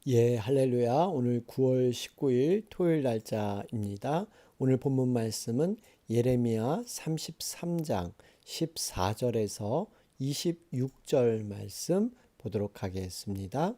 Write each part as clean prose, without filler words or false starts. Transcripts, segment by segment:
예, 할렐루야. 오늘 9월 19일 토요일 날짜입니다. 오늘 본문 말씀은 예레미야 33장 14절에서 26절 말씀 보도록 하겠습니다.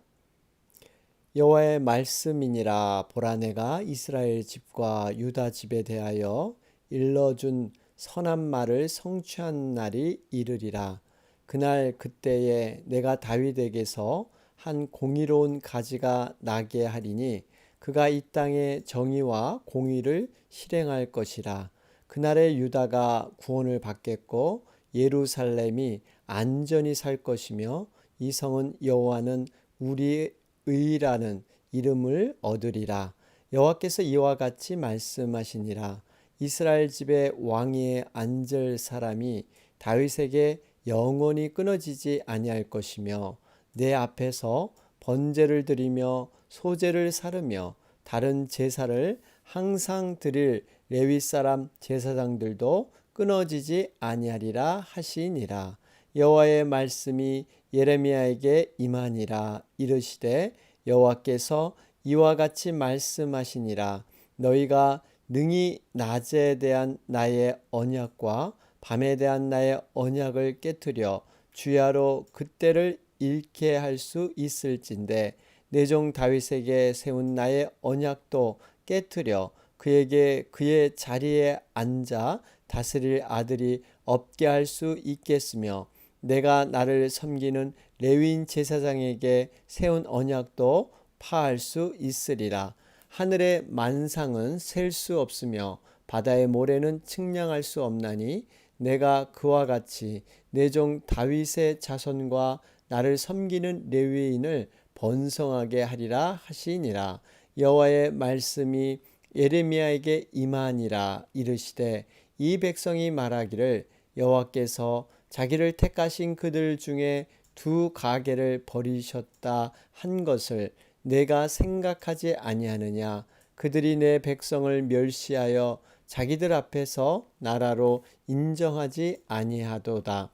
여호와의 말씀이니라. 보라, 내가 이스라엘 집과 유다 집에 대하여 일러준 선한 말을 성취한 날이 이르리라. 그날 그때에 내가 다윗에게서 한 공의로운 가지가 나게 하리니 그가 이 땅에 정의와 공의를 실행할 것이라. 그날에 유다가 구원을 받겠고 예루살렘이 안전히 살 것이며 이 성은 여호와는 우리 의라는 이름을 얻으리라. 여호와께서 이와 같이 말씀하시니라. 이스라엘 집의 왕위에 앉을 사람이 다윗에게 영원히 끊어지지 아니할 것이며 내 앞에서 번제를 드리며 소제를 사르며 다른 제사를 항상 드릴 레위 사람 제사장들도 끊어지지 아니하리라 하시니라. 여호와의 말씀이 예레미야에게 임하니라. 이르시되 여호와께서 이와 같이 말씀하시니라. 너희가 능히 낮에 대한 나의 언약과 밤에 대한 나의 언약을 깨뜨려 주야로 그때를 잃게 할 수 있을진데 내 종 다윗에게 세운 나의 언약도 깨뜨려 그에게 그의 자리에 앉아 다스릴 아들이 없게 할 수 있겠으며 내가 나를 섬기는 레위인 제사장에게 세운 언약도 파할 수 있으리라. 하늘의 만상은 셀 수 없으며 바다의 모래는 측량할 수 없나니 내가 그와 같이 내 종 다윗의 자손과 나를 섬기는 레위인을 번성하게 하리라 하시니라. 여호와의 말씀이 예레미야에게 임하니라. 이르시되 이 백성이 말하기를 여호와께서 자기를 택하신 그들 중에 두 가게를 버리셨다 한 것을 내가 생각하지 아니하느냐. 그들이 내 백성을 멸시하여 자기들 앞에서 나라로 인정하지 아니하도다.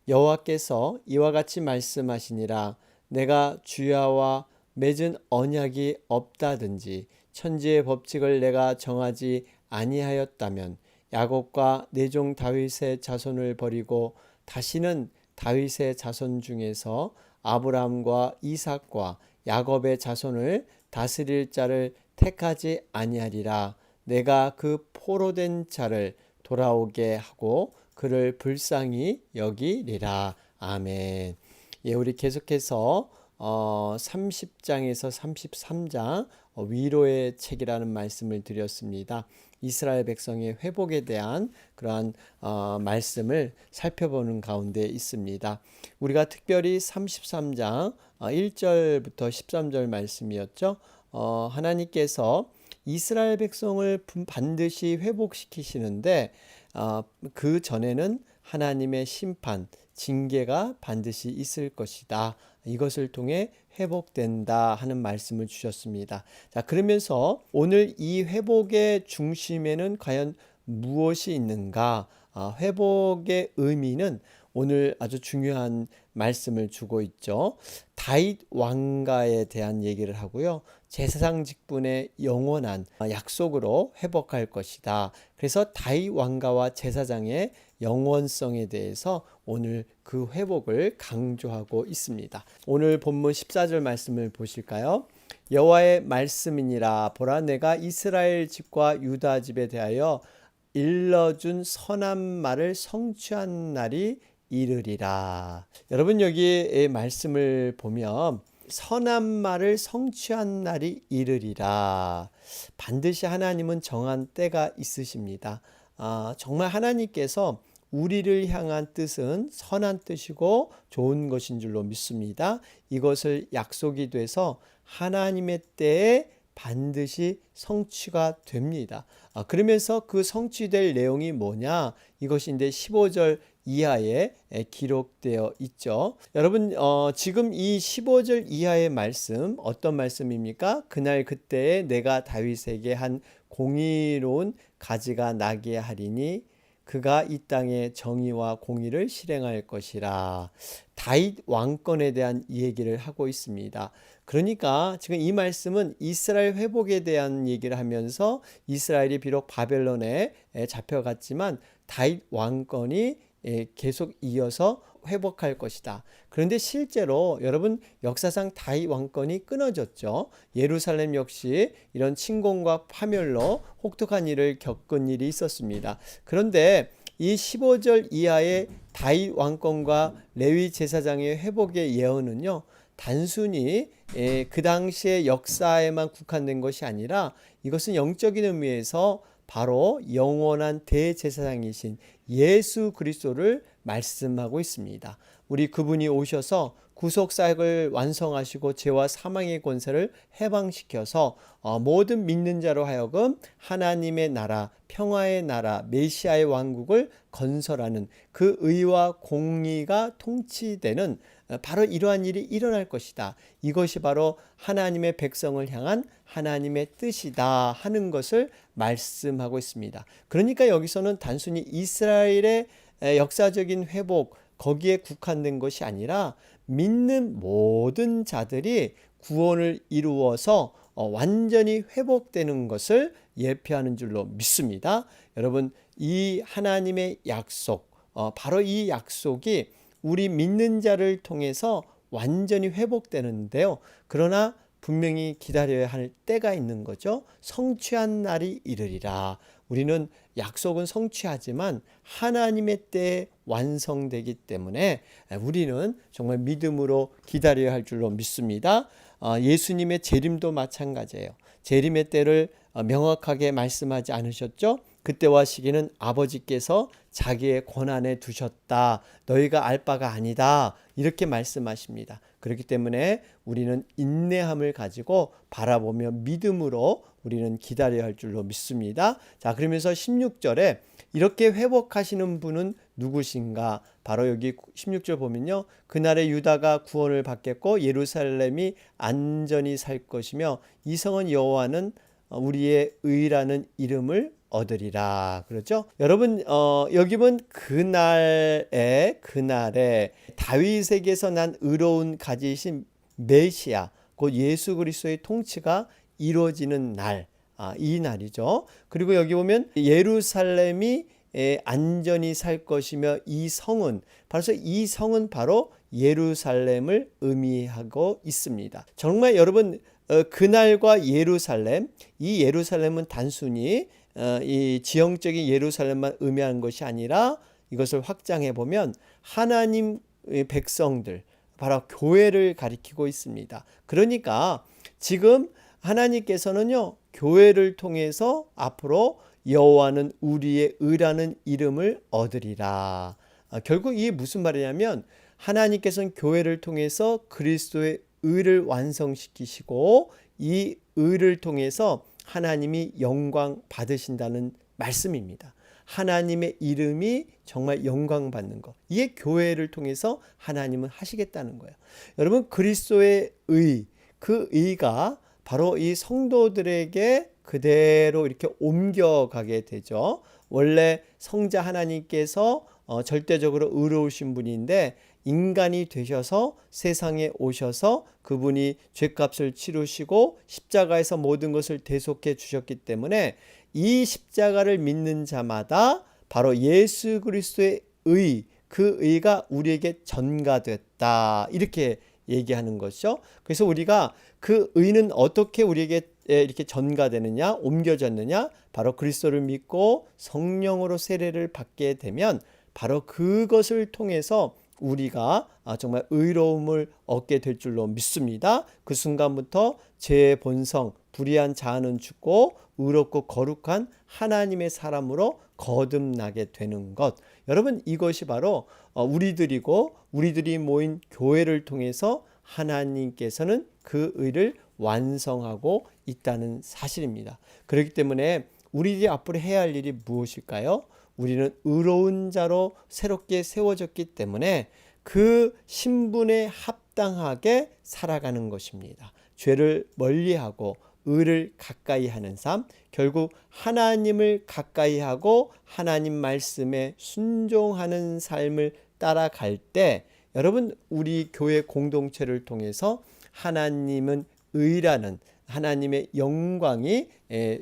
여호와께서 이와 같이 말씀하시니라. 내가 주야와 맺은 언약이 없다든지 천지의 법칙을 내가 정하지 아니하였다면 야곱과 내 종 다윗의 자손을 버리고 다시는 다윗의 자손 중에서 아브라함과 이삭과 야곱의 자손을 다스릴 자를 택하지 아니하리라. 내가 그 포로된 자를 돌아오게 하고 그를 불쌍히 여기리라. 아멘. 예, 우리 계속해서 30장에서 33장 위로의 책이라는 말씀을 드렸습니다. 이스라엘 백성의 회복에 대한 그러한 말씀을 살펴보는 가운데 있습니다. 우리가 특별히 33장 1절부터 13절 말씀이었죠. 하나님께서 이스라엘 백성을 반드시 회복시키시는데 그 전에는 하나님의 심판, 징계가 반드시 있을 것이다. 이것을 통해 회복된다 하는 말씀을 주셨습니다. 자, 그러면서 오늘 이 회복의 중심에는 과연 무엇이 있는가? 회복의 의미는 오늘 아주 중요한 말씀을 주고 있죠. 다윗 왕가에 대한 얘기를 하고요. 제사장 직분의 영원한 약속으로 회복할 것이다. 그래서 다윗 왕가와 제사장의 영원성에 대해서 오늘 그 회복을 강조하고 있습니다. 오늘 본문 14절 말씀을 보실까요? 여호와의 말씀이니라. 보라, 내가 이스라엘 집과 유다 집에 대하여 일러준 선한 말을 성취한 날이 이르리라. 여러분, 여기에 말씀을 보면 선한 말을 성취한 날이 이르리라. 반드시 하나님은 정한 때가 있으십니다. 정말 하나님께서 우리를 향한 뜻은 선한 뜻이고 좋은 것인 줄로 믿습니다. 이것을 약속이 돼서 하나님의 때에 반드시 성취가 됩니다. 그러면서 그 성취될 내용이 뭐냐? 이것이 이제 15절 이하에 기록되어 있죠. 여러분, 지금 이 15절 이하의 말씀 어떤 말씀입니까? 그날 그때에 내가 다윗에게 한 공의로운 가지가 나게 하리니 그가 이 땅에 정의와 공의를 실행할 것이라. 다윗 왕권에 대한 얘기를 하고 있습니다. 그러니까 지금 이 말씀은 이스라엘 회복에 대한 얘기를 하면서 이스라엘이 비록 바벨론에 잡혀갔지만 다윗 왕권이 계속 이어서 회복할 것이다. 그런데 실제로 여러분 역사상 다윗 왕권이 끊어졌죠. 예루살렘 역시 이런 침공과 파멸로 혹독한 일을 겪은 일이 있었습니다. 그런데 이 15절 이하의 다윗 왕권과 레위 제사장의 회복의 예언은요, 단순히 그 당시의 역사에만 국한된 것이 아니라 이것은 영적인 의미에서 바로 영원한 대제사장이신 예수 그리스도를 말씀하고 있습니다. 우리 그분이 오셔서 구속사역을 완성하시고 죄와 사망의 권세를 해방시켜서 모든 믿는 자로 하여금 하나님의 나라, 평화의 나라, 메시아의 왕국을 건설하는 그 의와 공의가 통치되는 바로 이러한 일이 일어날 것이다. 이것이 바로 하나님의 백성을 향한 하나님의 뜻이다 하는 것을 말씀하고 있습니다. 그러니까 여기서는 단순히 이스라엘의 역사적인 회복 거기에 국한된 것이 아니라 믿는 모든 자들이 구원을 이루어서 완전히 회복되는 것을 예표하는 줄로 믿습니다. 여러분, 이 하나님의 약속, 바로 이 약속이 우리 믿는 자를 통해서 완전히 회복되는데요. 그러나 분명히 기다려야 할 때가 있는 거죠. 성취한 날이 이르리라. 우리는 약속은 성취하지만 하나님의 때에 완성되기 때문에 우리는 정말 믿음으로 기다려야 할 줄로 믿습니다. 예수님의 재림도 마찬가지예요. 재림의 때를 명확하게 말씀하지 않으셨죠? 그때와 시기는 아버지께서 자기의 권한에 두셨다. 너희가 알 바가 아니다. 이렇게 말씀하십니다. 그렇기 때문에 우리는 인내함을 가지고 바라보며 믿음으로 우리는 기다려야 할 줄로 믿습니다. 자, 그러면서 16절에 이렇게 회복하시는 분은 누구신가? 바로 여기 16절 보면요. 그날에 유다가 구원을 받겠고 예루살렘이 안전히 살 것이며 이 성은 여호와는 우리의 의라는 이름을 얻으리라. 그렇죠? 여러분, 여기 보면 그날에 다윗에게서 난 의로운 가지이신 메시아, 곧 예수 그리스도의 통치가 이루어지는 날, 이 날이죠. 그리고 여기 보면 예루살렘이 안전히 살 것이며 이 성은 바로 예루살렘을 의미하고 있습니다. 정말 여러분, 그날과 예루살렘, 이 예루살렘은 단순히 이 지형적인 예루살렘만 의미하는 것이 아니라 이것을 확장해 보면 하나님의 백성들, 바로 교회를 가리키고 있습니다. 그러니까 지금 하나님께서는요, 교회를 통해서 앞으로 여호와는 우리의 의라는 이름을 얻으리라. 결국 이게 무슨 말이냐면 하나님께서는 교회를 통해서 그리스도의 의를 완성시키시고 이 의를 통해서 하나님이 영광 받으신다는 말씀입니다. 하나님의 이름이 정말 영광 받는 것. 이게 교회를 통해서 하나님은 하시겠다는 거예요. 여러분, 그리스도의 의, 그 의가 바로 이 성도들에게 그대로 이렇게 옮겨가게 되죠. 원래 성자 하나님께서 절대적으로 의로우신 분인데 인간이 되셔서 세상에 오셔서 그분이 죄값을 치르시고 십자가에서 모든 것을 대속해 주셨기 때문에 이 십자가를 믿는 자마다 바로 예수 그리스도의 의, 그 의가 우리에게 전가됐다. 이렇게 얘기하는 것이죠. 그래서 우리가 그 의는 어떻게 우리에게 이렇게 전가되느냐, 옮겨졌느냐, 바로 그리스도를 믿고 성령으로 세례를 받게 되면 바로 그것을 통해서 우리가 정말 의로움을 얻게 될 줄로 믿습니다. 그 순간부터 죄의 본성, 불의한 자아는 죽고 의롭고 거룩한 하나님의 사람으로 거듭나게 되는 것. 여러분, 이것이 바로 우리들이 모인 교회를 통해서 하나님께서는 그 의를 완성하고 있다는 사실입니다. 그렇기 때문에 우리들이 앞으로 해야 할 일이 무엇일까요? 우리는 의로운 자로 새롭게 세워졌기 때문에 그 신분에 합당하게 살아가는 것입니다. 죄를 멀리하고 의를 가까이 하는 삶, 결국 하나님을 가까이 하고 하나님 말씀에 순종하는 삶을 따라갈 때 여러분 우리 교회 공동체를 통해서 하나님은 의라는 하나님의 영광이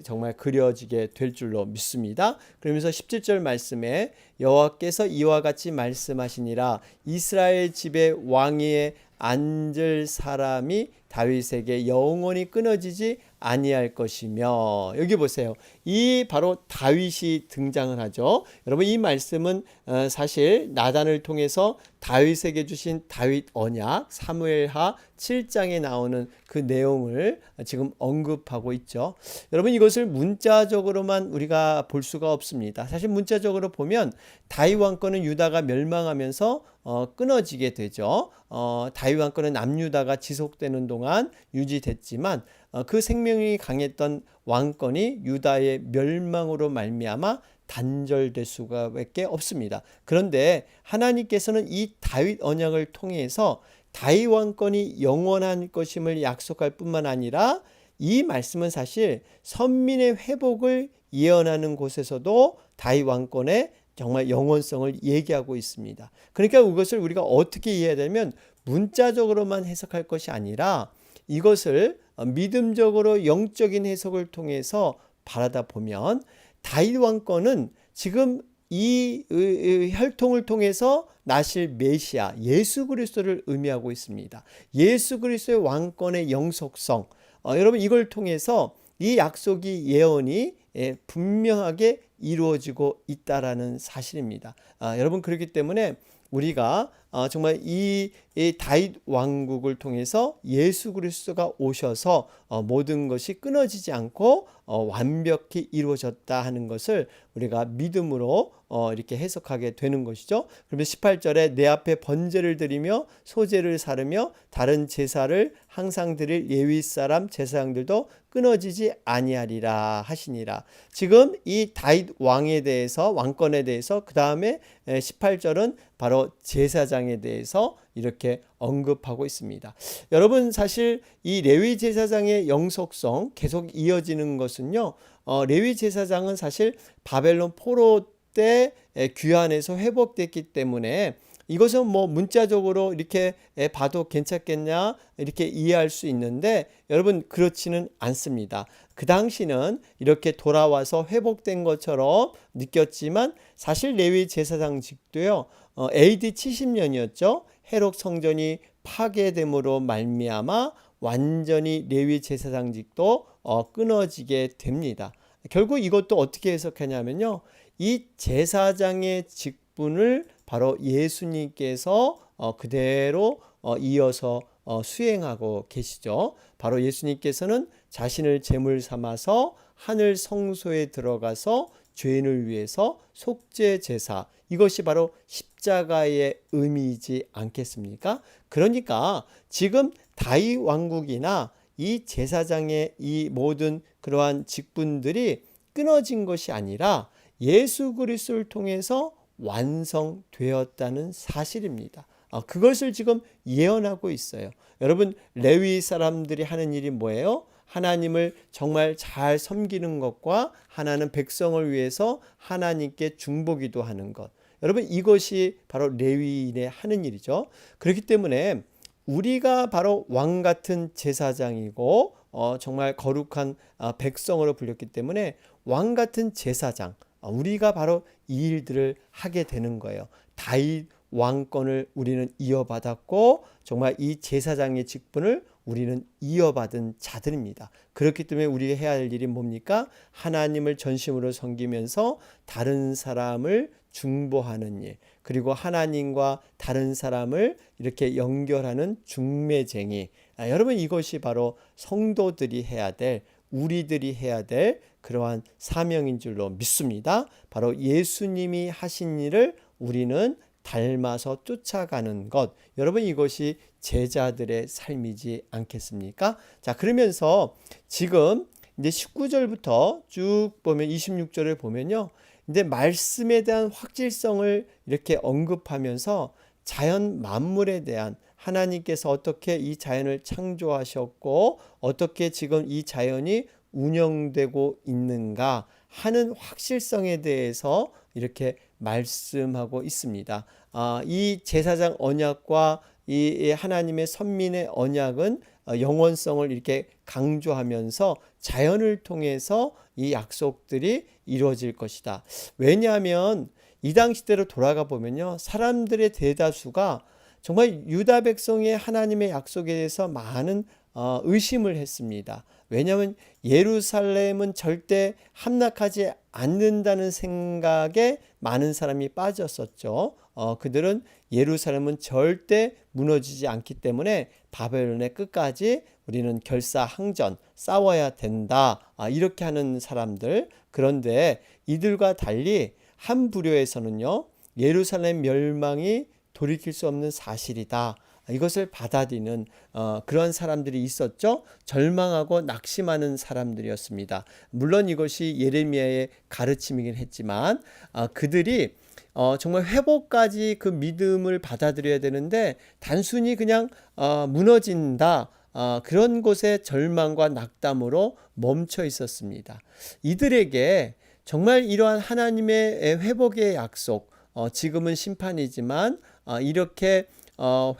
정말 그려지게 될 줄로 믿습니다. 그러면서 17절 말씀에 여호와께서 이와 같이 말씀하시니라 이스라엘 집의 왕위에 앉을 사람이 다윗에게 영원히 끊어지지 아니할 것이며 여기 보세요. 이 바로 다윗이 등장을 하죠. 여러분 이 말씀은 사실 나단을 통해서 다윗에게 주신 다윗 언약 사무엘하 7장에 나오는 그 내용을 지금 언급하고 있죠. 여러분 이것을 문자적으로만 우리가 볼 수가 없습니다. 사실 문자적으로 보면 다윗 왕권은 유다가 멸망하면서 끊어지게 되죠. 다윗 왕권은 남유다가 지속되는 동안 유지됐지만 그 생명이 강했던 왕권이 유다의 멸망으로 말미암아 단절될 수가밖에 없습니다. 그런데 하나님께서는 이 다윗 언약을 통해서 다윗 왕권이 영원한 것임을 약속할 뿐만 아니라 이 말씀은 사실 선민의 회복을 예언하는 곳에서도 다윗 왕권의 정말 영원성을 얘기하고 있습니다. 그러니까 이것을 우리가 어떻게 이해해야 되냐면 문자적으로만 해석할 것이 아니라 이것을 믿음적으로 영적인 해석을 통해서 바라다 보면 다윗 왕권은 지금 이 혈통을 통해서 나실 메시아 예수 그리스도를 의미하고 있습니다. 예수 그리스도의 왕권의 영속성 여러분 이걸 통해서 이 약속이 예언이 분명하게 이루어지고 있다라는 사실입니다. 여러분 그렇기 때문에 우리가 정말 이 다윗 왕국을 통해서 예수 그리스도가 오셔서 모든 것이 끊어지지 않고 완벽히 이루어졌다 하는 것을 우리가 믿음으로 이렇게 해석하게 되는 것이죠. 그러면 18절에 내 앞에 번제를 드리며 소제를 사르며 다른 제사를 항상 드릴 레위 사람 제사장들도 끊어지지 아니하리라 하시니라. 지금 이 다윗 왕에 대해서 왕권에 대해서 그 다음에 18절은 바로 제사장에 대해서 이렇게 언급하고 있습니다. 여러분 사실 이 레위 제사장의 영속성 계속 이어지는 것은요. 레위 제사장은 사실 바벨론 포로 때 귀환해서 회복됐기 때문에 이것은 뭐 문자적으로 이렇게 봐도 괜찮겠냐 이렇게 이해할 수 있는데 여러분 그렇지는 않습니다. 그 당시는 이렇게 돌아와서 회복된 것처럼 느꼈지만 사실 레위 제사장직도요 AD 70년이었죠. 헤롯 성전이 파괴됨으로 말미암아 완전히 레위 제사장직도 끊어지게 됩니다. 결국 이것도 어떻게 해석하냐면요. 이 제사장의 직분을 바로 예수님께서 그대로 이어서 수행하고 계시죠. 바로 예수님께서는 자신을 제물 삼아서 하늘 성소에 들어가서 죄인을 위해서 속죄 제사 이것이 바로 십자가의 의미이지 않겠습니까? 그러니까 지금 다윗 왕국이나 이 제사장의 이 모든 그러한 직분들이 끊어진 것이 아니라 예수 그리스도를 통해서 완성되었다는 사실입니다. 그것을 지금 예언하고 있어요. 여러분 레위 사람들이 하는 일이 뭐예요? 하나님을 정말 잘 섬기는 것과 하나는 백성을 위해서 하나님께 중보기도 하는 것. 여러분 이것이 바로 레위인의 하는 일이죠. 그렇기 때문에 우리가 바로 왕 같은 제사장이고 정말 거룩한 백성으로 불렸기 때문에 왕 같은 제사장 우리가 바로 이 일들을 하게 되는 거예요. 다윗 왕권을 우리는 이어받았고 정말 이 제사장의 직분을 우리는 이어받은 자들입니다. 그렇기 때문에 우리가 해야 할 일이 뭡니까? 하나님을 전심으로 섬기면서 다른 사람을 중보하는 일, 그리고 하나님과 다른 사람을 이렇게 연결하는 중매쟁이. 여러분 이것이 바로 성도들이 해야 될, 우리들이 해야 될 그러한 사명인 줄로 믿습니다. 바로 예수님이 하신 일을 우리는 닮아서 쫓아가는 것. 여러분 이것이 제자들의 삶이지 않겠습니까? 자, 그러면서 지금 이제 19절부터 쭉 보면 26절을 보면요. 이제 말씀에 대한 확실성을 이렇게 언급하면서 자연 만물에 대한 하나님께서 어떻게 이 자연을 창조하셨고 어떻게 지금 이 자연이 운영되고 있는가 하는 확실성에 대해서 이렇게 말씀하고 있습니다. 이 제사장 언약과 이 하나님의 선민의 언약은 영원성을 이렇게 강조하면서 자연을 통해서 이 약속들이 이루어질 것이다. 왜냐하면 이 당시대로 돌아가 보면요, 사람들의 대다수가 정말 유다 백성의 하나님의 약속에 대해서 많은 의심을 했습니다. 왜냐하면 예루살렘은 절대 함락하지 않는다는 생각에 많은 사람이 빠졌었죠. 그들은 예루살렘은 절대 무너지지 않기 때문에 바벨론의 끝까지 우리는 결사항전 싸워야 된다. 이렇게 하는 사람들. 그런데 이들과 달리 한 부류에서는요, 예루살렘 멸망이 돌이킬 수 없는 사실이다. 이것을 받아들이는 그런 사람들이 있었죠. 절망하고 낙심하는 사람들이었습니다. 물론 이것이 예레미야의 가르침이긴 했지만 그들이 정말 회복까지 그 믿음을 받아들여야 되는데 단순히 그냥 무너진다. 그런 곳에 절망과 낙담으로 멈춰 있었습니다. 이들에게 정말 이러한 하나님의 회복의 약속, 지금은 심판이지만 이렇게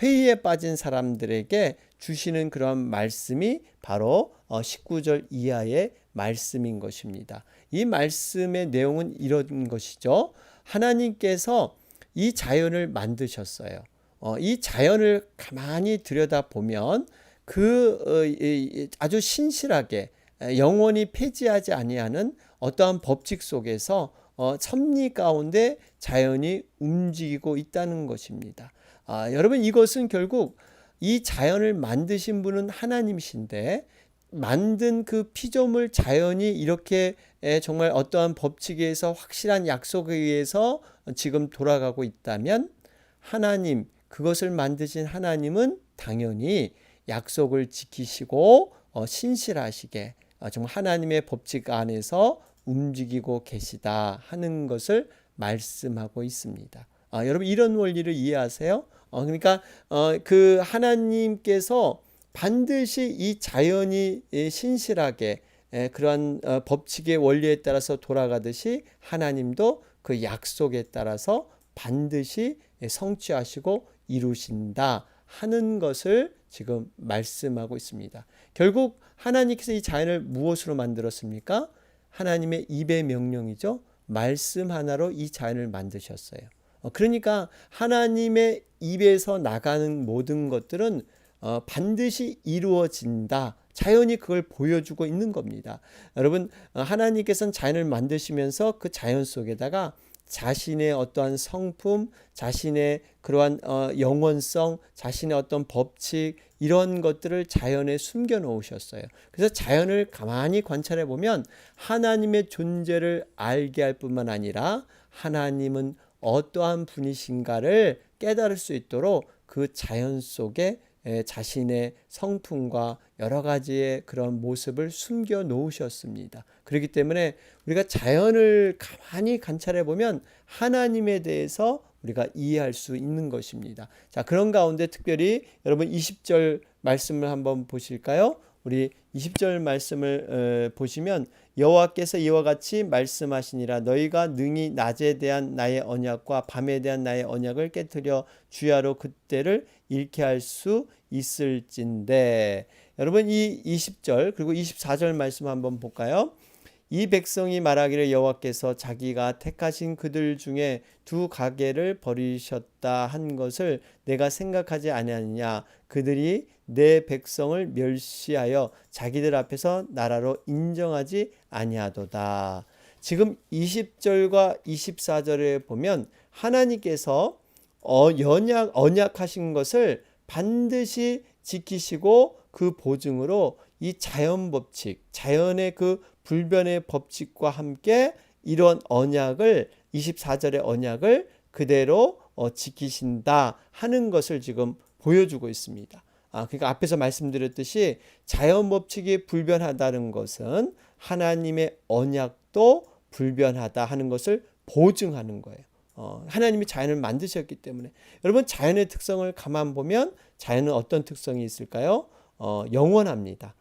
회의에 빠진 사람들에게 주시는 그런 말씀이 바로 19절 이하의 말씀인 것입니다. 이 말씀의 내용은 이런 것이죠. 하나님께서 이 자연을 만드셨어요. 이 자연을 가만히 들여다보면 아주 신실하게 영원히 폐지하지 아니하는 어떠한 법칙 속에서 섭리 가운데 자연이 움직이고 있다는 것입니다. 여러분, 이것은 결국 이 자연을 만드신 분은 하나님이신데 만든 그 피조물 자연이 이렇게 정말 어떠한 법칙에 의해서 확실한 약속에 의해서 지금 돌아가고 있다면 하나님, 그것을 만드신 하나님은 당연히 약속을 지키시고 신실하시게 정말 하나님의 법칙 안에서 움직이고 계시다 하는 것을 말씀하고 있습니다. 여러분, 이런 원리를 이해하세요? 그러니까 그 하나님께서 반드시 이 자연이 신실하게 그러한 법칙의 원리에 따라서 돌아가듯이 하나님도 그 약속에 따라서 반드시 성취하시고 이루신다 하는 것을 지금 말씀하고 있습니다. 결국 하나님께서 이 자연을 무엇으로 만들었습니까? 하나님의 입의 명령이죠. 말씀 하나로 이 자연을 만드셨어요. 그러니까 하나님의 입에서 나가는 모든 것들은 반드시 이루어진다. 자연이 그걸 보여주고 있는 겁니다. 여러분, 하나님께서는 자연을 만드시면서 그 자연 속에다가 자신의 어떠한 성품, 자신의 그러한 영원성, 자신의 어떤 법칙, 이런 것들을 자연에 숨겨 놓으셨어요. 그래서 자연을 가만히 관찰해 보면 하나님의 존재를 알게 할 뿐만 아니라 하나님은 어떠한 분이신가를 깨달을 수 있도록 그 자연 속에 자신의 성품과 여러 가지의 그런 모습을 숨겨 놓으셨습니다. 그렇기 때문에 우리가 자연을 가만히 관찰해 보면 하나님에 대해서 우리가 이해할 수 있는 것입니다. 자, 그런 가운데 특별히 여러분 20절 말씀을 한번 보실까요? 우리 20절 말씀을 보시면 여호와께서 이와 같이 말씀하시니라 너희가 능히 낮에 대한 나의 언약과 밤에 대한 나의 언약을 깨트려 주야로 그때를 잃게 할 수 있을진데. 여러분, 이 20절 그리고 24절 말씀 한번 볼까요? 이 백성이 말하기를 여호와께서 자기가 택하신 그들 중에 두 가게를 버리셨다 한 것을 내가 생각하지 아니하느냐. 그들이 내 백성을 멸시하여 자기들 앞에서 나라로 인정하지 아니하도다. 지금 20절과 24절에 보면 하나님께서 언약하신 것을 반드시 지키시고 그 보증으로 이 자연 법칙, 자연의 그 불변의 법칙과 함께 이런 언약을 24절의 언약을 그대로 지키신다 하는 것을 지금 보여주고 있습니다. 그러니까 앞에서 말씀드렸듯이 자연 법칙이 불변하다는 것은 하나님의 언약도 불변하다 하는 것을 보증하는 거예요. 하나님이 자연을 만드셨기 때문에. 여러분, 자연의 특성을 가만 보면 자연은 어떤 특성이 있을까요? 영원합니다.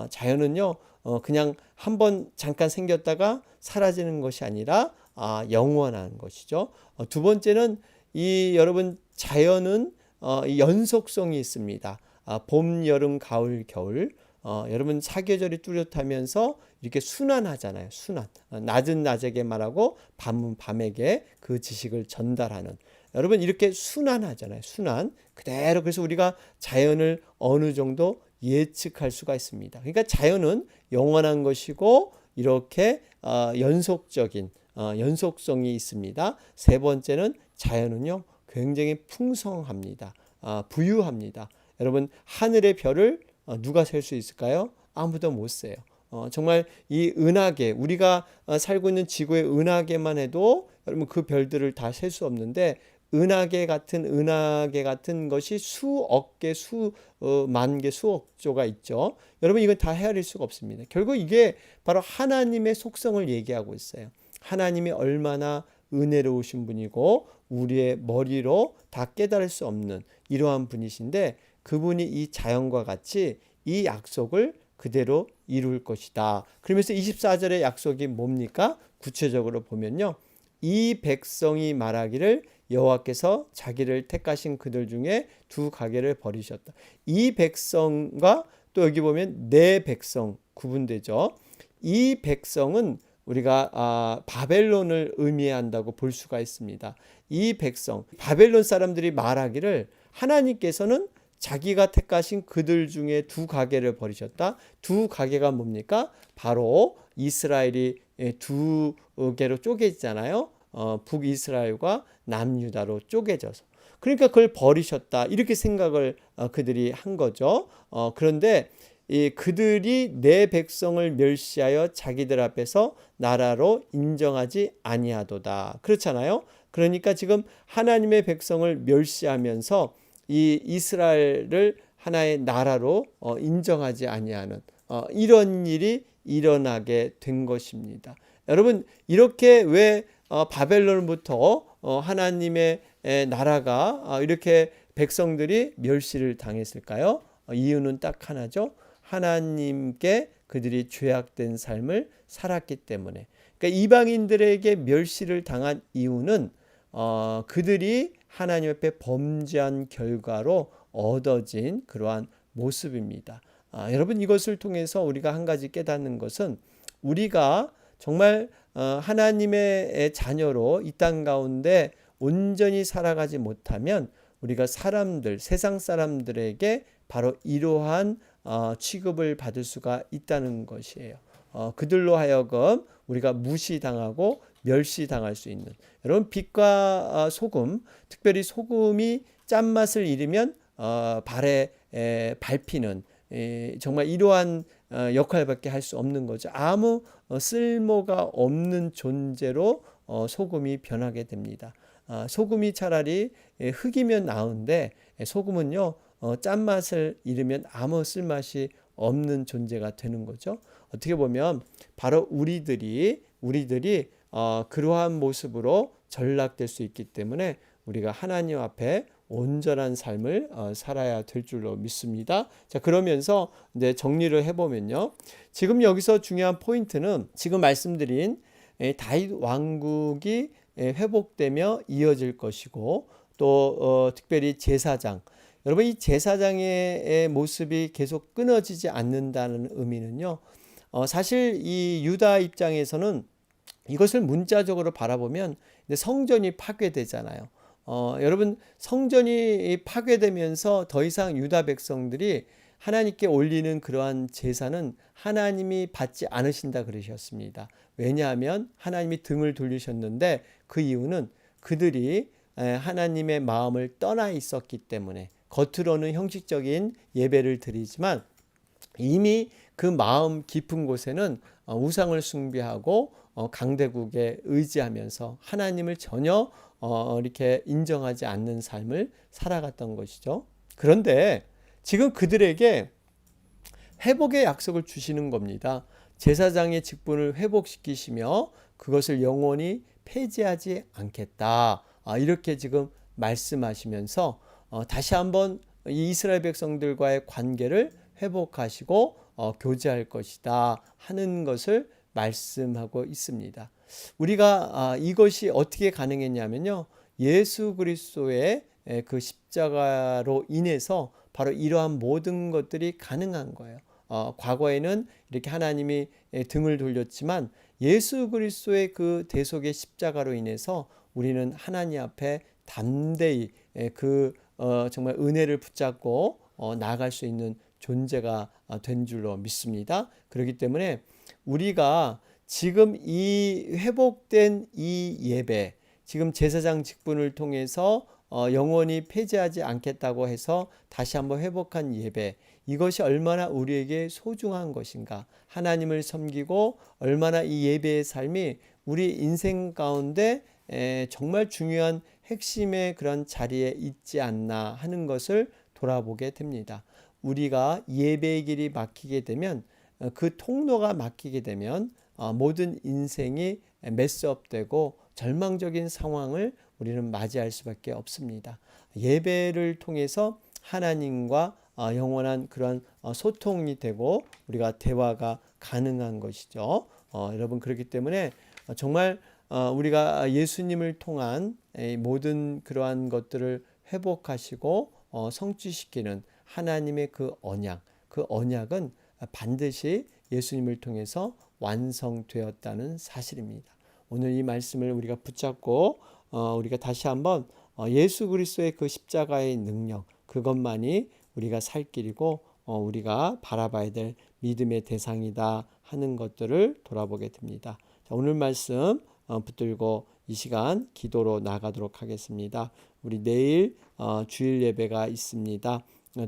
자연은요, 그냥 한번 잠깐 생겼다가 사라지는 것이 아니라 영원한 것이죠. 두 번째는 여러분 자연은 이 연속성이 있습니다. 봄, 여름, 가을, 겨울. 여러분 사계절이 뚜렷하면서 이렇게 순환하잖아요. 순환. 낮은 낮에게 말하고 밤은 밤에게 그 지식을 전달하는. 여러분 이렇게 순환하잖아요. 순환. 그대로 그래서 우리가 자연을 어느 정도 예측할 수가 있습니다. 그러니까 자연은 영원한 것이고 이렇게 연속적인 연속성이 있습니다. 세 번째는 자연은요 굉장히 풍성합니다. 부유합니다. 여러분 하늘의 별을 누가 셀 수 있을까요? 아무도 못 세요. 정말 이 은하계 우리가 살고 있는 지구의 은하계만 해도 여러분 그 별들을 다 셀 수 없는데 은하계 같은 것이 수억 개, 수만 개, 수억 조가 있죠. 여러분 이건 다 헤아릴 수가 없습니다. 결국 이게 바로 하나님의 속성을 얘기하고 있어요. 하나님이 얼마나 은혜로우신 분이고 우리의 머리로 다 깨달을 수 없는 이러한 분이신데 그분이 이 자연과 같이 이 약속을 그대로 이룰 것이다. 그러면서 24절의 약속이 뭡니까? 구체적으로 보면요. 이 백성이 말하기를 여호와께서 자기를 택하신 그들 중에 두 가게를 버리셨다. 이 백성과 또 여기 보면 내 백성 구분되죠. 이 백성은 우리가 바벨론을 의미한다고 볼 수가 있습니다. 이 백성, 바벨론 사람들이 말하기를 하나님께서는 자기가 택하신 그들 중에 두 가게를 버리셨다. 두 가게가 뭡니까? 바로 이스라엘이 두 개로 쪼개지잖아요. 북이스라엘과 남유다로 쪼개져서. 그러니까 그걸 버리셨다. 이렇게 생각을 그들이 한 거죠. 그런데 그들이 내 백성을 멸시하여 자기들 앞에서 나라로 인정하지 아니하도다. 그렇잖아요. 그러니까 지금 하나님의 백성을 멸시하면서 이 이스라엘을 하나의 나라로 인정하지 아니하는 이런 일이 일어나게 된 것입니다. 여러분 이렇게 왜 바벨론부터 하나님의 나라가 이렇게 백성들이 멸시를 당했을까요? 이유는 딱 하나죠. 하나님께 그들이 죄악된 삶을 살았기 때문에. 그러니까 이방인들에게 멸시를 당한 이유는 그들이 하나님 앞에 범죄한 결과로 얻어진 그러한 모습입니다. 여러분 이것을 통해서 우리가 한 가지 깨닫는 것은 우리가 정말 하나님의 자녀로 이 땅 가운데 온전히 살아가지 못하면 우리가 세상 사람들에게 바로 이러한 취급을 받을 수가 있다는 것이에요. 그들로 하여금 우리가 무시당하고 멸시당할 수 있는. 여러분 빛과 소금, 특별히 소금이 짠맛을 잃으면 발에 밟히는 정말 이러한 역할밖에 할 수 없는 거죠. 아무 쓸모가 없는 존재로 소금이 변하게 됩니다. 소금이 차라리 흙이면 나은데 소금은요 짠맛을 잃으면 아무 쓸맛이 없는 존재가 되는 거죠. 어떻게 보면 바로 우리들이 그러한 모습으로 전락될 수 있기 때문에 우리가 하나님 앞에 온전한 삶을 살아야 될 줄로 믿습니다. 자, 그러면서 이제 정리를 해보면요. 지금 여기서 중요한 포인트는 지금 말씀드린 다윗 왕국이 회복되며 이어질 것이고 또 특별히 제사장. 여러분 이 제사장의 모습이 계속 끊어지지 않는다는 의미는요. 사실 이 유다 입장에서는 이것을 문자적으로 바라보면 성전이 파괴되잖아요. 여러분 성전이 파괴되면서 더 이상 유다 백성들이 하나님께 올리는 그러한 제사는 하나님이 받지 않으신다 그러셨습니다. 왜냐하면 하나님이 등을 돌리셨는데 그 이유는 그들이 하나님의 마음을 떠나 있었기 때문에 겉으로는 형식적인 예배를 드리지만 이미 그 마음 깊은 곳에는 우상을 숭배하고 강대국에 의지하면서 하나님을 전혀 이렇게 인정하지 않는 삶을 살아갔던 것이죠. 그런데 지금 그들에게 회복의 약속을 주시는 겁니다. 제사장의 직분을 회복시키시며 그것을 영원히 폐지하지 않겠다. 이렇게 지금 말씀하시면서 다시 한번 이 이스라엘 백성들과의 관계를 회복하시고 교제할 것이다 하는 것을 말씀하고 있습니다. 우리가 이것이 어떻게 가능했냐면요. 예수 그리스도의 그 십자가로 인해서 바로 이러한 모든 것들이 가능한 거예요. 과거에는 이렇게 하나님이 등을 돌렸지만 예수 그리스도의 그 대속의 십자가로 인해서 우리는 하나님 앞에 담대히 정말 은혜를 붙잡고 나아갈 수 있는 존재가 된 줄로 믿습니다. 그렇기 때문에 우리가 지금 이 회복된 이 예배, 지금 제사장 직분을 통해서 영원히 폐지하지 않겠다고 해서 다시 한번 회복한 예배, 이것이 얼마나 우리에게 소중한 것인가, 하나님을 섬기고 얼마나 이 예배의 삶이 우리 인생 가운데 정말 중요한 핵심의 그런 자리에 있지 않나 하는 것을 돌아보게 됩니다. 우리가 예배의 길이 막히게 되면, 그 통로가 막히게 되면 모든 인생이 메스업되고 절망적인 상황을 우리는 맞이할 수밖에 없습니다. 예배를 통해서 하나님과 영원한 그런 소통이 되고 우리가 대화가 가능한 것이죠. 여러분, 그렇기 때문에 정말 우리가 예수님을 통한 모든 그러한 것들을 회복하시고 성취시키는 하나님의 그 언약은 반드시 예수님을 통해서 완성되었다는 사실입니다. 오늘 이 말씀을 우리가 붙잡고 우리가 다시 한번 예수 그리스도의 그 십자가의 능력, 그것만이 우리가 살 길이고 우리가 바라봐야 될 믿음의 대상이다 하는 것들을 돌아보게 됩니다. 자, 오늘 말씀 붙들고 이 시간 기도로 나가도록 하겠습니다. 우리 내일 주일 예배가 있습니다.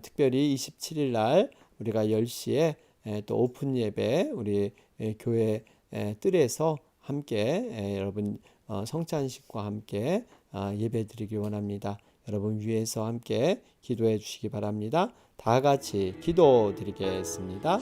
특별히 27일 날 우리가 10시에 또 오픈 예배 우리 교회 뜰에서 함께 여러분 성찬식과 함께 예배 드리기 원합니다. 여러분 위에서 함께 기도해 주시기 바랍니다. 다 같이 기도 드리겠습니다.